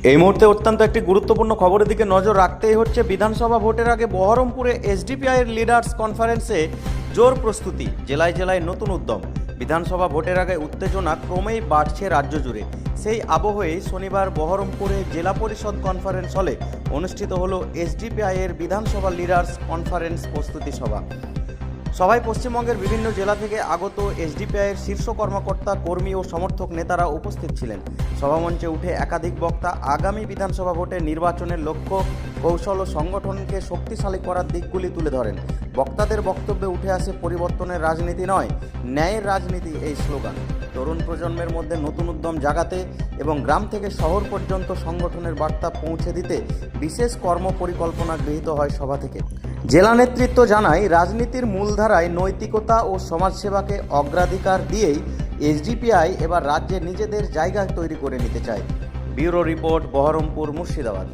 এই মুহূর্তে অত্যন্ত একটি গুরুত্বপূর্ণ খবরের দিকে নজর রাখতেই হচ্ছে। বিধানসভা ভোটের আগে বহরমপুরে এসডিপিআইয়ের লিডার্স কনফারেন্সে জোর প্রস্তুতি, জেলায় জেলায় নতুন উদ্যম। বিধানসভা ভোটের আগে উত্তেজনা ক্রমেই বাড়ছে রাজ্য জুড়ে। সেই আবহেই শনিবার বহরমপুরে জেলা পরিষদ কনফারেন্স হলে অনুষ্ঠিত হলো এসডিপিআইয়ের বিধানসভা লিডার্স কনফারেন্স প্রস্তুতি সভা। সভায় পশ্চিমবঙ্গের বিভিন্ন জেলা থেকে আগত এসডিপিআইয়ের শীর্ষ কর্মকর্তা, কর্মী ও সমর্থক নেতারা উপস্থিত ছিলেন। সভামঞ্চে উঠে একাধিক বক্তা আগামী বিধানসভা ভোটে নির্বাচনের লক্ষ্য, কৌশল ও সংগঠনকে শক্তিশালী করার দিকগুলি তুলে ধরেন। বক্তাদের বক্তব্যে উঠে আসে পরিবর্তনের রাজনীতি নয়, ন্যায়ের রাজনীতি এই স্লোগান। তরুণ প্রজন্মের মধ্যে নতুন উদ্যম জাগাতে এবং গ্রাম থেকে শহর পর্যন্ত সংগঠনের বার্তা পৌঁছে দিতে বিশেষ কর্ম পরিকল্পনা গৃহীত হয় সভা থেকে। জেলা নেতৃত্ব জানায়, রাজনীতির মূলধারায় নৈতিকতা ও সমাজসেবাকে অগ্রাধিকার দিয়েই এসডিপিআই এবার রাজ্যে নিজেদের জায়গা তৈরি করে নিতে চায়। Bureau report, Baharampur, Murshidabad.